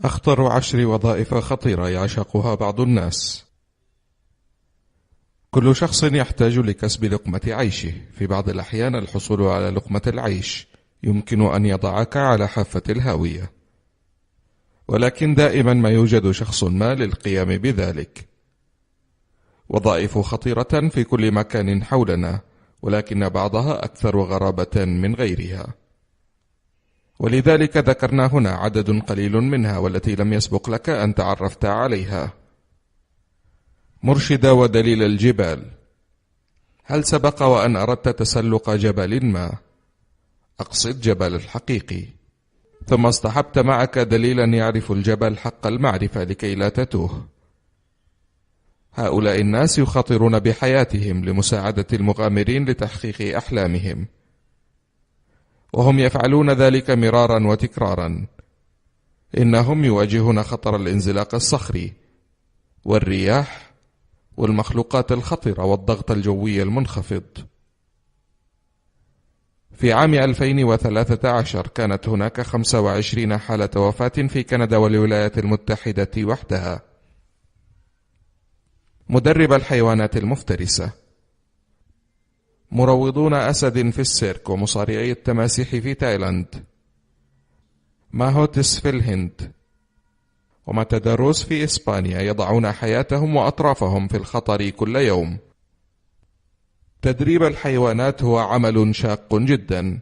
أخطر 10 وظائف خطيرة يعشقها بعض الناس. كل شخص يحتاج لكسب لقمة عيشه. في بعض الأحيان الحصول على لقمة العيش يمكن أن يضعك على حافة الهاوية، ولكن دائما ما يوجد شخص ما للقيام بذلك. وظائف خطيرة في كل مكان حولنا، ولكن بعضها أكثر غرابة من غيرها، ولذلك ذكرنا هنا عدد قليل منها والتي لم يسبق لك أن تعرفت عليها. مرشد ودليل الجبال. هل سبق وأن أردت تسلق جبل ما، أقصد جبل الحقيقي، ثم اصطحبت معك دليلا يعرف الجبل حق المعرفة لكي لا تتوه؟ هؤلاء الناس يخاطرون بحياتهم لمساعدة المغامرين لتحقيق أحلامهم، وهم يفعلون ذلك مرارا وتكرارا. إنهم يواجهون خطر الانزلاق الصخري والرياح والمخلوقات الخطرة والضغط الجوي المنخفض. في عام 2013 كانت هناك 25 حالة وفاة في كندا والولايات المتحدة وحدها. مدرب الحيوانات المفترسة. مروضون أسد في السيرك ومصارعي التماسيح في تايلاند. ماهوتس في الهند وماتاداروس في إسبانيا يضعون حياتهم وأطرافهم في الخطر كل يوم. تدريب الحيوانات هو عمل شاق جدا،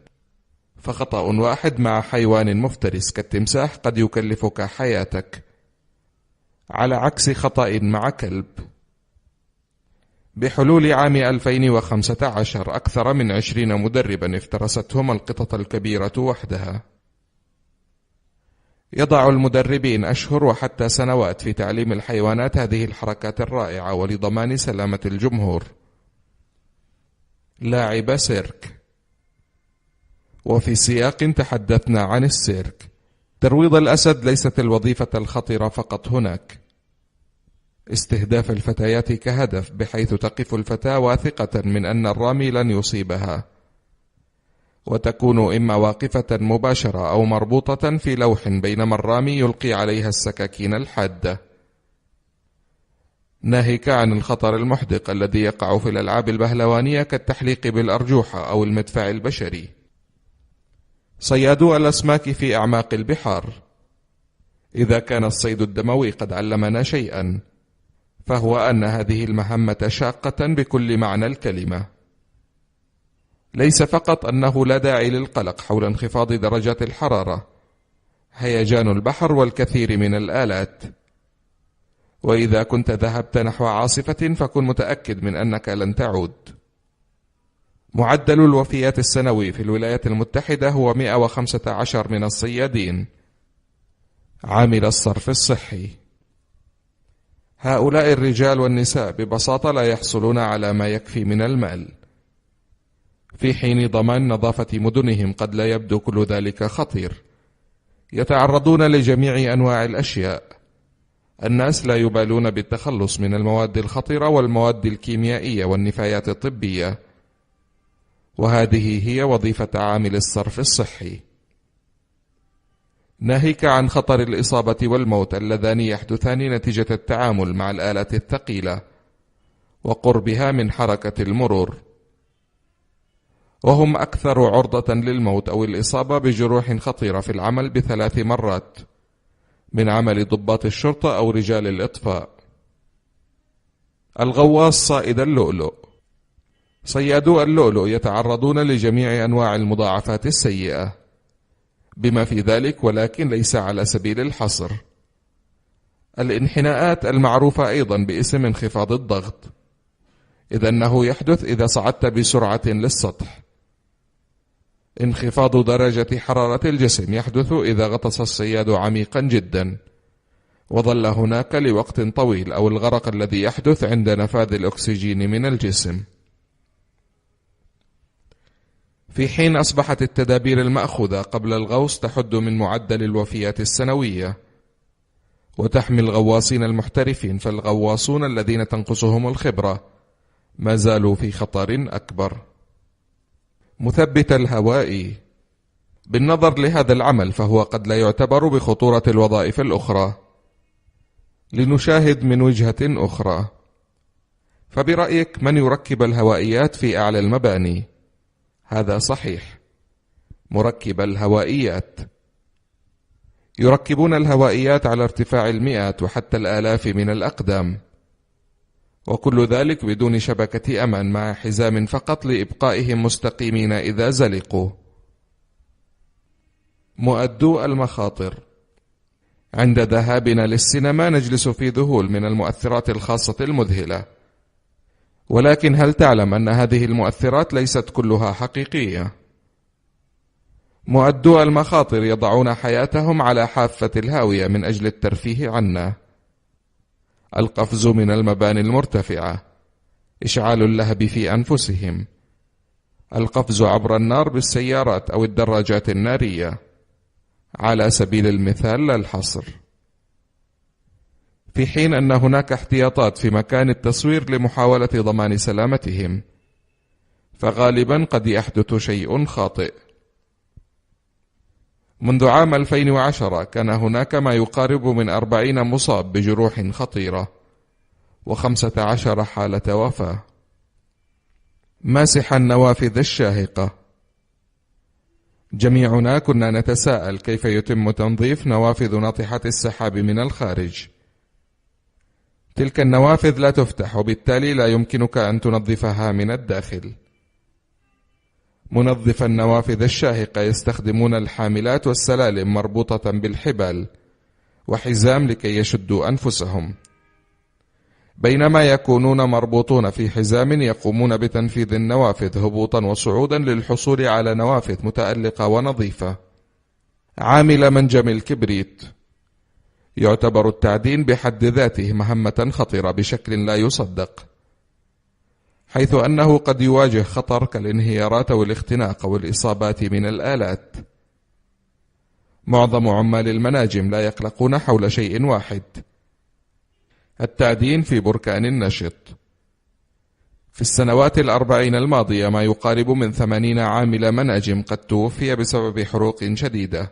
فخطأ واحد مع حيوان مفترس كالتمساح قد يكلفك حياتك، على عكس خطأ مع كلب. بحلول عام 2015 أكثر من 20 مدربا افترستهم القطط الكبيرة وحدها. يضع المدربين أشهر وحتى سنوات في تعليم الحيوانات هذه الحركات الرائعة ولضمان سلامة الجمهور. لاعب سيرك. وفي سياق تحدثنا عن السيرك، ترويض الأسد ليست الوظيفة الخطرة فقط هناك. استهداف الفتيات كهدف، بحيث تقف الفتاة واثقة من أن الرامي لن يصيبها، وتكون إما واقفة مباشرة أو مربوطة في لوح بينما الرامي يلقي عليها السكاكين الحادة. ناهيك عن الخطر المحدق الذي يقع في الألعاب البهلوانية كالتحليق بالأرجوحة أو المدفع البشري. صيادو الأسماك في أعماق البحار. إذا كان الصيد الدموي قد علمنا شيئا، فهو أن هذه المهمة شاقة بكل معنى الكلمة. ليس فقط أنه لا داعي للقلق حول انخفاض درجات الحرارة، هيجان البحر والكثير من الآلات. وإذا كنت ذهبت نحو عاصفة فكن متأكد من أنك لن تعود. معدل الوفيات السنوي في الولايات المتحدة هو 115 من الصيادين. عامل الصرف الصحي. هؤلاء الرجال والنساء ببساطة لا يحصلون على ما يكفي من المال، في حين ضمان نظافة مدنهم قد لا يبدو كل ذلك خطير. يتعرضون لجميع أنواع الأشياء. الناس لا يبالون بالتخلص من المواد الخطرة والمواد الكيميائية والنفايات الطبية، وهذه هي وظيفة عامل الصرف الصحي. ناهيك عن خطر الإصابة والموت اللذان يحدثان نتيجة التعامل مع الآلات الثقيلة وقربها من حركة المرور، وهم أكثر عرضة للموت أو الإصابة بجروح خطيرة في العمل ب3 مرات من عمل ضباط الشرطة أو رجال الإطفاء. الغواص صائد اللؤلؤ. صيادو اللؤلؤ يتعرضون لجميع أنواع المضاعفات السيئة بما في ذلك، ولكن ليس على سبيل الحصر، الانحناءات المعروفة أيضا باسم انخفاض الضغط، إذ أنه يحدث إذا صعدت بسرعة للسطح. انخفاض درجة حرارة الجسم يحدث إذا غطس الصياد عميقا جدا وظل هناك لوقت طويل، أو الغرق الذي يحدث عند نفاذ الأكسجين من الجسم. في حين أصبحت التدابير المأخوذة قبل الغوص تحد من معدل الوفيات السنوية، وتحمي الغواصين المحترفين، فالغواصون الذين تنقصهم الخبرة ما زالوا في خطر أكبر. مثبت الهوائي: بالنظر لهذا العمل فهو قد لا يعتبر بخطورة الوظائف الأخرى. لنشاهد من وجهة أخرى، فبرأيك من يركب الهوائيات في أعلى المباني؟ هذا صحيح، مركب الهوائيات. يركبون الهوائيات على ارتفاع المئات وحتى الآلاف من الأقدام، وكل ذلك بدون شبكة أمان، مع حزام فقط لإبقائهم مستقيمين إذا زلقوا. مؤدو المخاطر: عند ذهابنا للسينما نجلس في ذهول من المؤثرات الخاصة المذهلة، ولكن هل تعلم أن هذه المؤثرات ليست كلها حقيقية؟ مؤدو المخاطر يضعون حياتهم على حافة الهاوية من أجل الترفيه عنا. القفز من المباني المرتفعة، إشعال اللهب في أنفسهم، القفز عبر النار بالسيارات أو الدراجات النارية، على سبيل المثال لا الحصر. في حين أن هناك احتياطات في مكان التصوير لمحاولة ضمان سلامتهم، فغالبا قد يحدث شيء خاطئ. منذ عام 2010 كان هناك ما يقارب من 40 مصاب بجروح خطيرة و15 حالة وفاة. ماسح النوافذ الشاهقة: جميعنا كنا نتساءل كيف يتم تنظيف نوافذ ناطحة السحاب من الخارج. تلك النوافذ لا تفتح، وبالتالي لا يمكنك أن تنظفها من الداخل. منظف النوافذ الشاهقة يستخدمون الحاملات والسلالم مربوطة بالحبال وحزام لكي يشدوا أنفسهم. بينما يكونون مربوطون في حزام يقومون بتنفيذ النوافذ هبوطا وصعودا للحصول على نوافذ متألقة ونظيفة. عامل منجم الكبريت: يعتبر التعدين بحد ذاته مهمة خطرة بشكل لا يصدق، حيث أنه قد يواجه خطر كالانهيارات والاختناق والإصابات من الآلات. معظم عمال المناجم لا يقلقون حول شيء واحد: التعدين في بركان نشط. في السنوات 40 الماضية ما يقارب من 80 عامل مناجم قد توفي بسبب حروق شديدة